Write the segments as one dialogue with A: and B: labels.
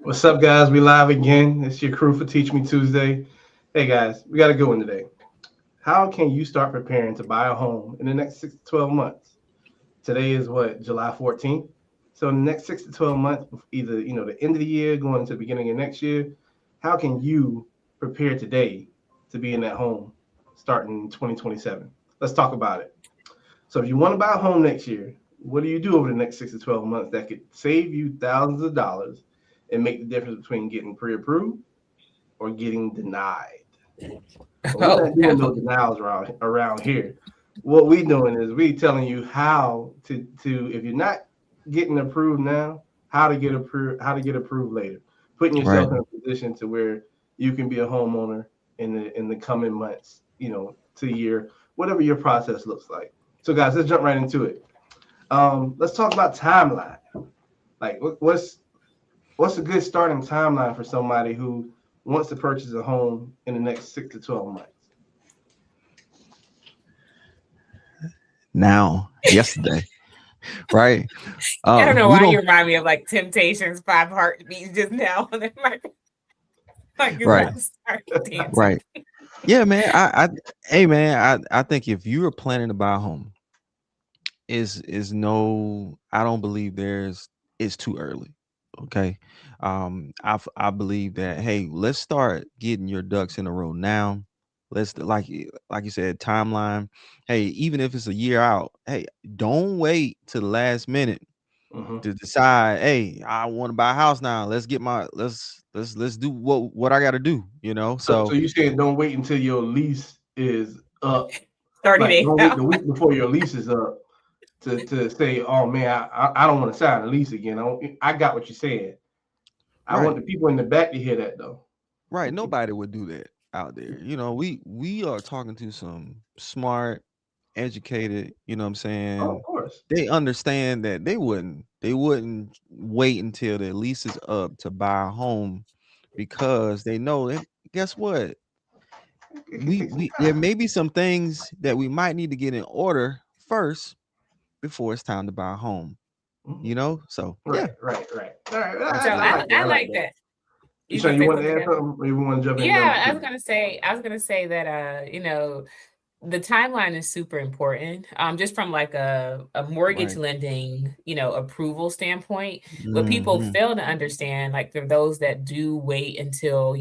A: What's up, guys? We live again. It's your crew for Teach Me Tuesday. Hey, guys, we got a good one today. How can you start preparing to buy a home in the next 6 to 12 months? Today is what, July 14th? So, in the next 6 to 12 months, either the end of the year, going into the beginning of next year, how can you prepare today to be in that home starting in 2027? Let's talk about it. So, if you want to buy a home next year, what do you do over the next 6 to 12 months that could save you thousands of dollars and make the difference between getting pre-approved or getting denied? But we're
B: Oh
A: not doing
B: no.
A: no denials around here. What we doing is we telling you how to if you're not getting approved now, how to get approved later. Putting
C: Right.
A: yourself in a position to where you can be a homeowner in the coming months, to year, whatever your process looks like. So guys, let's jump right into it. Let's talk about timeline. Like what's a good starting timeline for somebody who wants to purchase a home in the next 6 to 12 months?
C: Now, yesterday, right?
B: I don't know
C: We
B: why you
C: don't.
B: remind me of like Temptations, Five Heartbeats just now. Like it's
C: Right.
B: about to start dancing.
C: Right. Yeah, man. Hey, man. I think if you are planning to buy a home, is no. I don't believe it's too early. Okay. I believe that. Hey, let's start getting your ducks in a row now. Let's like you said, timeline. Hey, even if it's a year out, hey, don't wait to the last minute
A: Hmm.
C: to decide, hey, I want to buy a house now. Let's get my let's do what I gotta do, you know.
A: So
C: So
A: you saying don't wait until your lease is up.
B: 30
A: Like
B: days
A: don't wait
B: out.
A: the week before your lease is up to say, oh man, I don't want to sign a lease again. I got what you're saying. I want
C: right,
A: the people in the back to hear that though.
C: right. Nobody would do that out there. You know, we are talking to some smart, educated, you know what I'm
A: Oh, of
C: saying?
A: course.
C: They understand that they wouldn't wait until their lease is up to buy a home because they know that guess what?
A: It can take some
C: We there
A: time.
C: may be some things that we might need to get in order first before it's time to buy a home,
A: Mhm.
C: you know? So, yeah,
A: Right, right, right. All right,
B: So
A: I
C: absolutely.
A: like that.
B: I
A: I like
B: like
A: that.
B: that.
A: You
B: You
A: sure
B: gonna
A: you
B: say
A: want to
B: something
A: add
B: else?
A: something? Maybe we want to jump in number
B: Yeah,
A: two.
B: I was gonna say that the timeline is super important. Just from like a mortgage
C: Right.
B: lending, approval standpoint. What people
C: Mhm.
B: fail to understand, like for those that do wait until,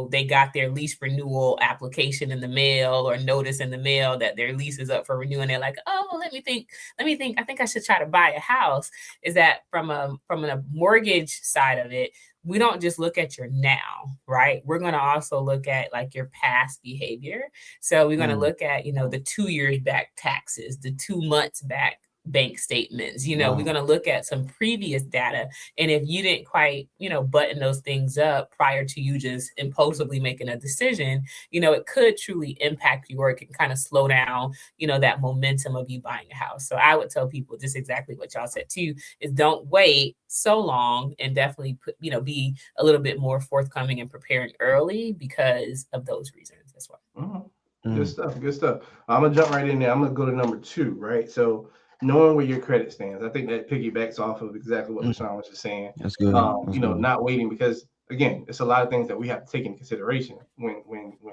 B: they got their lease renewal application in the mail or notice in the mail that their lease is up for renewal, and they're like, oh, let me think, I think I should try to buy a house. Is that from a mortgage side of it, we don't just look at your now, right? We're going to also look at like your past behavior. So we're going to
C: Mm,
B: look at, the 2 years back taxes, the 2 months back bank statements. We're going
C: wow.
B: to look at some previous data. And if you didn't quite, button those things up prior to you just impulsively making a decision, it could truly impact you, or it can kind of slow down, that momentum of you buying a house. So I would tell people just exactly what y'all said too, is don't wait so long, and definitely be a little bit more forthcoming and preparing early because of those reasons as well.
A: Mhm. Good
C: Mm,
A: stuff. Good stuff. I'm gonna jump right in there. I'm gonna go to number two, right? So knowing where your credit stands, I think that piggybacks off of exactly what
C: mm,
A: LaShawn was just saying.
C: that's good. That's good.
A: Not waiting because again, it's a lot of things that we have to take into consideration when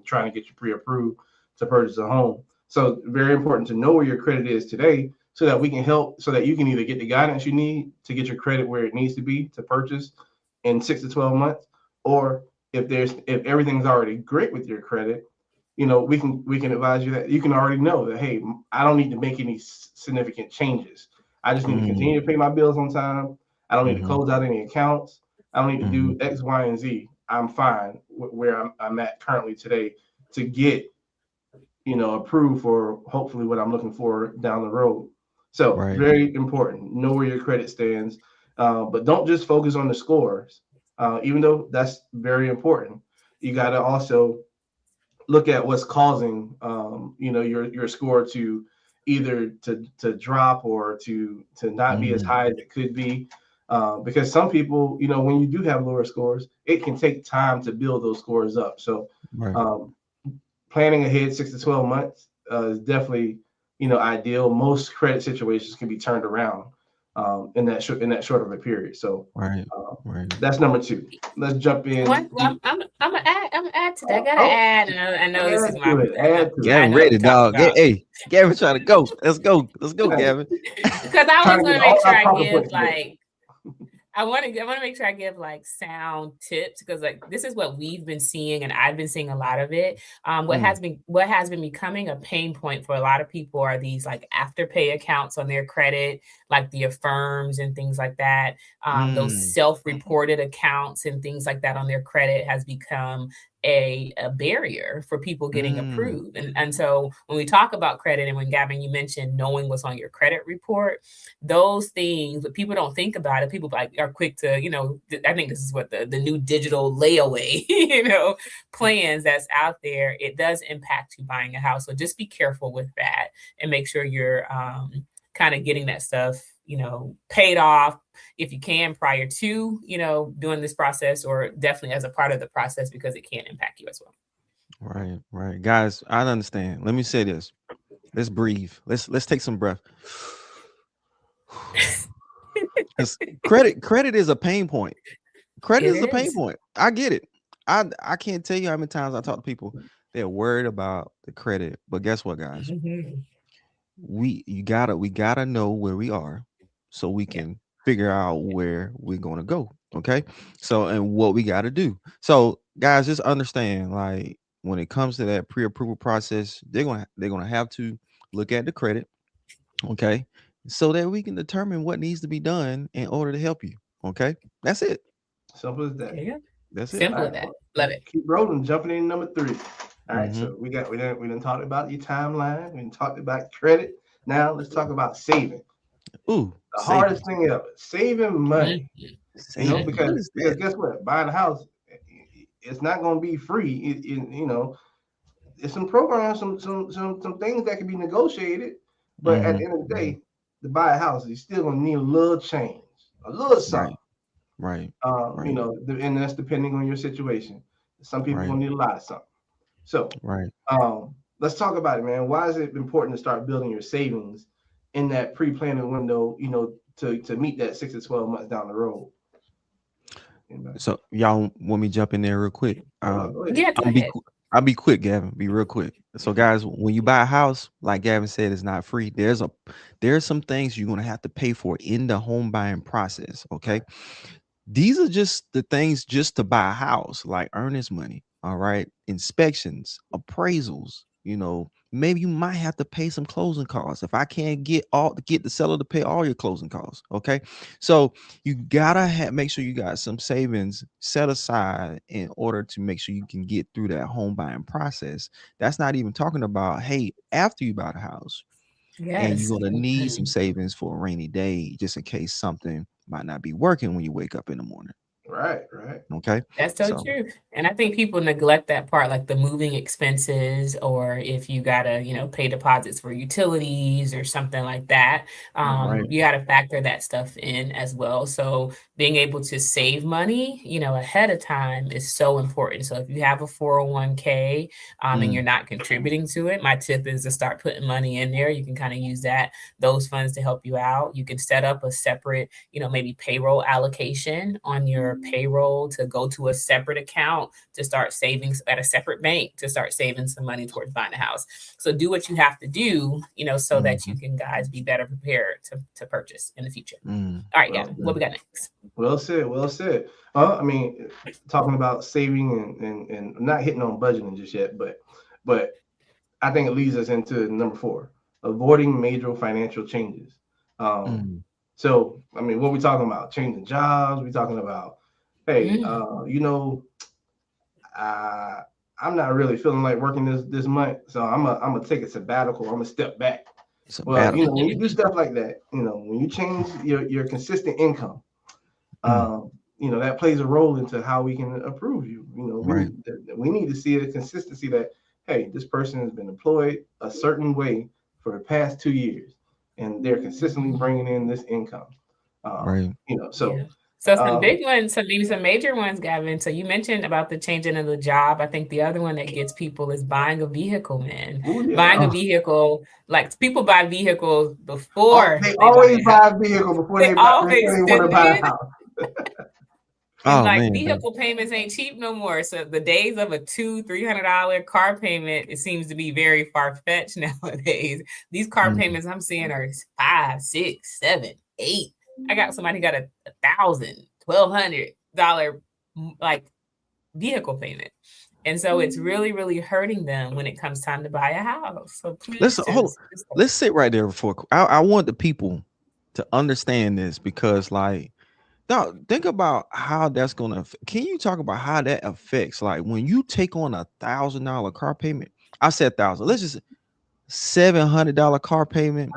A: trying to get you pre-approved to purchase a home. So very important to know where your credit is today so that we can help so that you can either get the guidance you need to get your credit where it needs to be to purchase in 6 to 12 months, or if everything's already great with your credit, we can advise you that you can already know that, hey, I don't need to make any significant changes. I just need to
C: Mm,
A: continue to pay my bills on time. I don't need to
C: mhm,
A: close out any accounts. I don't need to
C: mhm,
A: do X, Y, and Z. I'm fine where I'm at currently today to get approved for hopefully what I'm looking for down the road. So
C: right.
A: very important. Know where your credit stands, but don't just focus on the scores. Even though that's very important, you got to also look at what's causing your score to either to drop or to not be as
C: Mm,
A: high as it could be, because some people, when you do have lower scores, it can take time to build those scores up. So
C: right.
A: um, planning ahead 6 to 12 months is definitely ideal. Most credit situations can be turned around in that short of a period. So
C: Right.
A: that's number 2. Let's jump in.
B: I'm gonna add to that. I gotta
A: Oh,
B: add. And I know this is my.
A: add to it.
C: Gavin
B: I know
C: ready,
B: we talked
C: dog.
B: about.
C: Hey, Gavin trying to go. Let's go, Gavin.
B: Because I
A: Trying
B: always
A: to
B: want
A: get
B: to make
A: all
B: sure
A: our
B: I
A: talking
B: give
A: points today.
B: like. I want to make sure I give like sound tips, because like this is what we've been seeing, and I've been seeing a lot of it. What has been becoming a pain point for a lot of people are these like afterpay accounts on their credit, like the Affirms and things like that. Those self-reported accounts and things like that on their credit has become a barrier for people getting approved. And so when we talk about credit, and when Gavin, you mentioned knowing what's on your credit report, those things, but people don't think about it. People like are quick to, I think this is what the new digital layaway, plans that's out there. It does impact you buying a house. So just be careful with that and make sure you're kind of getting that stuff, paid off if you can prior to, doing this process, or definitely as a part of the process, because it can impact you as well.
C: Right. Guys, I understand. Let me say this. Let's breathe. Let's take some breath. Because credit is a pain point. Credit is a pain point. I get it. I can't tell you how many times I talk to people, they're worried about the credit. But guess what, guys? We gotta know where we are so we can figure out where we're gonna go. Okay. So, and what we gotta do. So guys, just understand, like, when it comes to that pre-approval process, they're gonna have to look at the credit, okay, so that we can determine what needs to be done in order to help you. Okay, that's it.
A: Simple as that.
B: Yeah.
C: That's it.
B: Simple as that. Love it.
A: Keep rolling. Jumping in number 3. All right. So we done talked about your timeline. We done talked about credit. Now let's talk about saving.
C: Ooh,
A: the hardest thing ever, saving money. Because guess what? Buying a house, it's not going to be free. It's some programs, some things that can be negotiated. But at the end of the day, to buy a house, you're still going to need a little change, a little something.
C: Right.
A: And that's depending on your situation. Some people going to need a lot of something. So, let's talk about it, man. Why is it important to start building your savings in that pre-planning window, to meet that 6 to 12 months down the road?
C: So y'all want me to jump in there real quick? I'll be quick, Gavin. Be real quick. So guys, when you buy a house, like Gavin said, it's not free. There's some things you're gonna have to pay for in the home buying process. Okay. These are just the things just to buy a house, like earnest money. All right. Inspections, appraisals, maybe you might have to pay some closing costs if I can't get the seller to pay all your closing costs. Okay. So you gotta make sure you got some savings set aside in order to make sure you can get through that home buying process. That's not even talking about, hey, after you buy the house, and you're gonna need some savings for a rainy day, just in case something might not be working when you wake up in the morning.
A: Right.
C: Okay.
B: That's so true. And I think people neglect that part, like the moving expenses, or if you gotta, pay deposits for utilities or something like that. You gotta factor that stuff in as well. So being able to save money, ahead of time is so important. So if you have a 401k and you're not contributing to it, my tip is to start putting money in there. You can kind of use those funds to help you out. You can set up a separate, maybe payroll allocation on your payroll to go to a separate account to start savings at a separate bank to start saving some money towards buying a house. So do what you have to do, so that you can, guys, be better prepared to purchase in the future. All right, Gavin, what we got next?
A: Well said. Talking about saving and not hitting on budgeting just yet, but I think it leads us into number 4, avoiding major financial changes. So, what we talking about? Changing jobs. We talking about, hey, I'm not really feeling like working this month, so I'm gonna take a sabbatical. I'm gonna step back. Well, when you do stuff like that, when you change your consistent income, that plays a role into how we can approve you. We need to see a consistency that, hey, this person has been employed a certain way for the past 2 years, and they're consistently bringing in this income.
B: So some big ones, maybe some major ones, Gavin. So you mentioned about the changing of the job. I think the other one that gets people is buying a vehicle, man.
A: Ooh, yeah.
B: Buying a vehicle, like people buy vehicles before
A: they always buy a vehicle before they want to buy a house.
B: And like vehicle payments ain't cheap no more. So the days of a $200-$300 car payment, it seems to be very far-fetched nowadays. These car payments I'm seeing are $500, $600, $700, $800. I got somebody got a $1,000, $1,200 like vehicle payment. And so it's really, really hurting them when it comes time to buy a house. So please
C: let's sit right there before I want the people to understand this, because like, now think about how that's gonna. Can you talk about how that affects, like when you take on $1,000 car payment? I said 1,000. Let's just $700 car payment,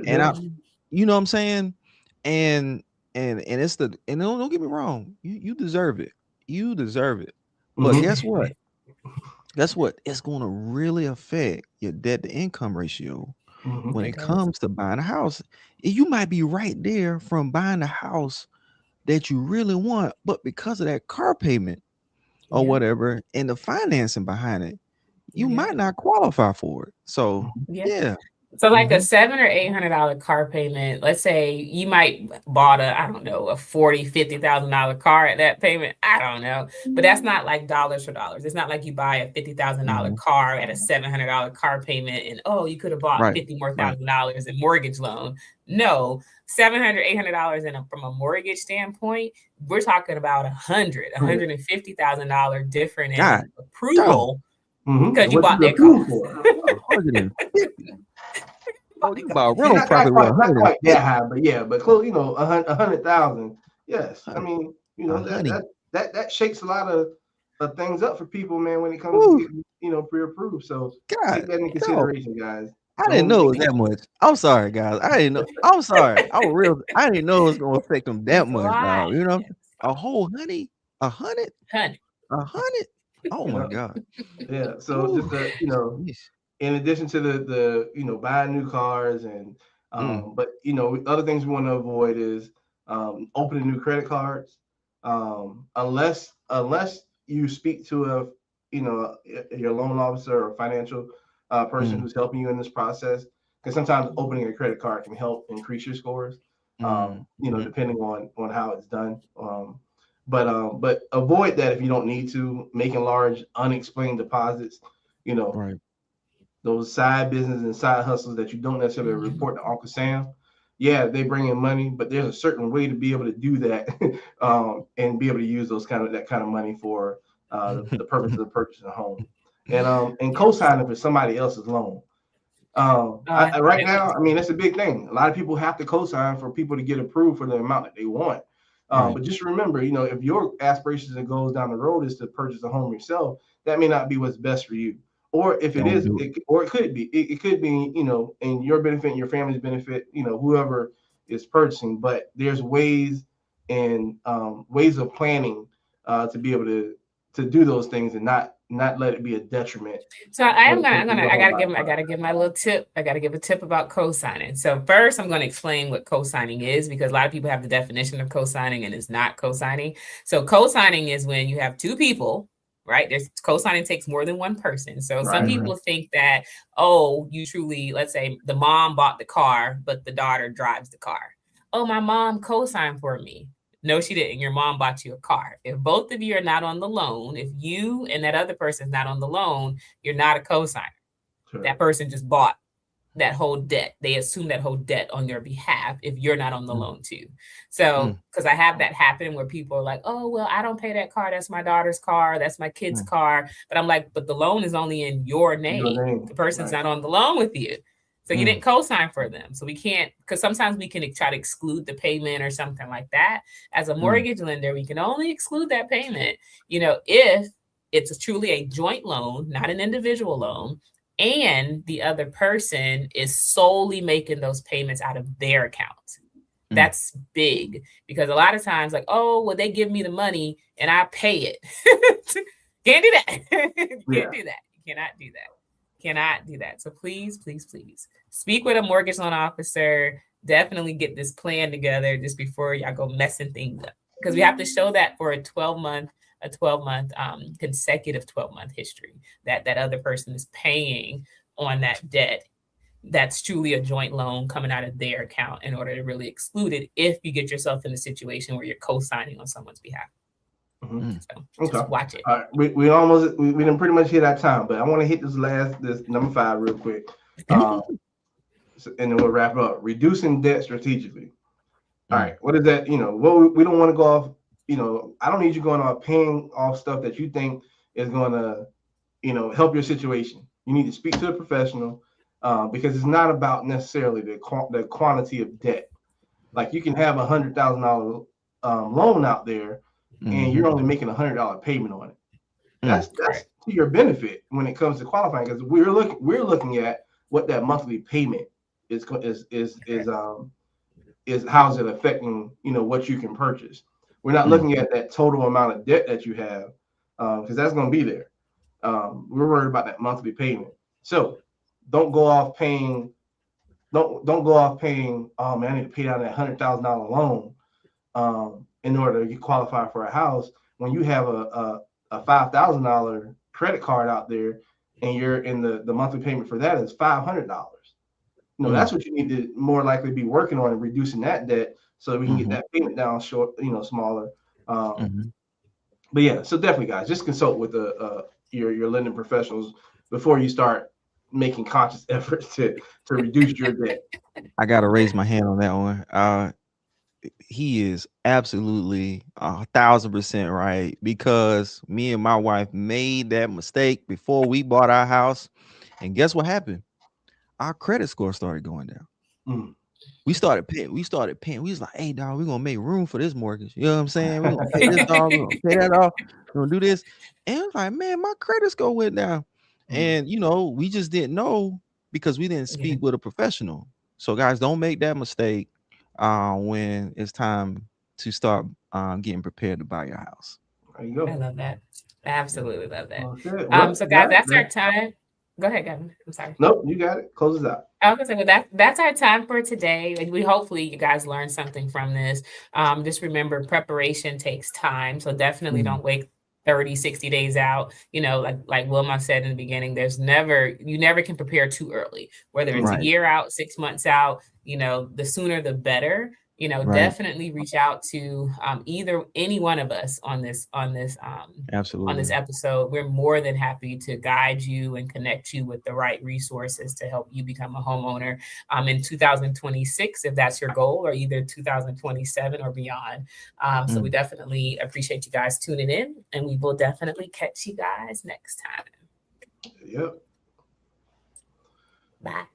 C: and you know what I'm saying, and it's and don't get me wrong, you deserve it. You deserve it. But guess what? Guess what? It's gonna really affect your debt to income ratio when it comes to buying a house. You might be right there from buying a house that you really want, but because of that car payment or whatever and the financing behind it, you might not qualify for it. So
B: so like a $700 or $800 car payment, let's say you might bought a $40,000-$50,000 car at that payment. I don't know, but that's not like dollars for dollars. It's not like you buy a $50,000 car at a $700 car payment and you could have bought $50,000 more in mortgage loan. No, $700, $800 from a mortgage standpoint, we're talking about $150,000 different in approval because you bought that car.
A: About rental property, not quite that high, but close. 100,000. Yes, I mean, that shakes a lot of things up for people, man. When it comes to getting, pre-approved, so take that into consideration, guys.
C: I didn't know it was that much. I'm sorry, guys. I didn't know. I'm sorry. I didn't know it was gonna affect them that much, dog. You know, a whole $100. Oh my God.
A: Yeah. So just in addition to the buying new cars and but other things we want to avoid is opening new credit cards unless you speak to your loan officer or financial person who's helping you in this process, because sometimes opening a credit card can help increase your scores depending on how it's done, but avoid that if you don't need to. Making large unexplained deposits, those side business and side hustles that you don't necessarily report to Uncle Sam. Yeah, they bring in money, but there's a certain way to be able to do that and be able to use that kind of money for the purpose of purchasing a home and co-signing for somebody else's loan. Right now, I mean, that's a big thing. A lot of people have to co-sign for people to get approved for the amount that they want. But just remember, if your aspirations and goals down the road is to purchase a home yourself, that may not be what's best for you. Or if it is, or it could be, it could be, in your benefit, and your family's benefit, whoever is purchasing. But there's ways and ways of planning to be able to do those things and not let it be a detriment.
B: So I gotta give my little tip. I gotta give a tip about co-signing. So first, I'm going to explain what co-signing is, because a lot of people have the definition of co-signing and it's not co-signing. So co-signing is when you have two people. Right. There's co-signing takes more than one person. So some people think that, you truly, let's say the mom bought the car, but the daughter drives the car. Oh, my mom co-signed for me. No, she didn't. Your mom bought you a car. If both of you are not on the loan, if you and that other person is not on the loan, you're not a co-signer. Sure. That person just bought that whole debt. They assume that whole debt on your behalf if you're not on the loan too. So, because I have that happen where people are like, oh, well, I don't pay that car. That's my daughter's car. That's my kid's car. But I'm like, but the loan is only in your name. The person's not on the loan with you. So you didn't co-sign for them. So we can't, because sometimes we can try to exclude the payment or something like that. As a mortgage lender, we can only exclude that payment, if it's truly a joint loan, not an individual loan, and the other person is solely making those payments out of their account. That's big, because a lot of times like, they give me the money and I pay it. Can't do that. Can't do that. You cannot do that. Cannot do that. So please, please, please speak with a mortgage loan officer. Definitely get this plan together just before y'all go messing things up. because we have to show that for a 12-month consecutive 12-month history that other person is paying on that debt. That's truly a joint loan coming out of their account in order to really exclude it if you get yourself in a situation where you're co-signing on someone's behalf. So just watch it.
A: All right, we almost we didn't pretty much hit our time, but I want to hit this number 5 real quick, and then we'll wrap up. Reducing debt strategically. All right, what is that? You know, what we don't want to go off. You know, I don't need you going off paying off stuff that you think is going to, you know, help your situation. You need to speak to a professional, because it's not about necessarily the quantity of debt. Like you can have $100,000 loan out there, and you're only making $100 payment on it. That's to your benefit when it comes to qualifying, because we're looking at what that monthly payment is how's it affecting, you know, what you can purchase. We're not looking at that total amount of debt that you have, because that's going to be there. We're worried about that monthly payment. So don't go off paying. Don't go off paying. Oh man, I need to pay down that $100,000 loan in order to qualify for a house, when you have a $5,000 credit card out there, and you're in the monthly payment for that is $500. You know, that's what you need to more likely be working on, and reducing that debt so that we can get that payment down short, you know, smaller. But yeah, so definitely, guys, just consult with your lending professionals before you start making conscious efforts to reduce your debt.
C: I gotta raise my hand on that one. He is absolutely 1,000% right, because me and my wife made that mistake before we bought our house, and guess what happened? Our credit score started going down. We started paying. We was like, hey, dog, we're gonna make room for this mortgage. You know what I'm saying? We're gonna pay this off, we're gonna pay that off, we're gonna do this. And I was like, man, my credit score went down. And you know, we just didn't know because we didn't speak with a professional. So guys, don't make that mistake when it's time to start getting prepared to buy your house.
A: There you go.
B: I love that. I absolutely love that.
A: Okay. Well,
B: so guys, that's our time. Go ahead, Gavin. I'm sorry.
A: Nope, you got it. Close it out.
B: I was gonna say, well, that's our time for today. And we hopefully you guys learned something from this. Just remember, preparation takes time. So definitely don't wait 30, 60 days out. You know, like Wilma said in the beginning, you never can prepare too early, whether it's a year out, 6 months out, you know, the sooner the better. You know, definitely reach out to either any one of us on this
C: absolutely
B: on this episode. We're more than happy to guide you and connect you with the right resources to help you become a homeowner in 2026, if that's your goal, or either 2027 or beyond. So we definitely appreciate you guys tuning in, and we will definitely catch you guys next time.
A: Yep.
B: Bye.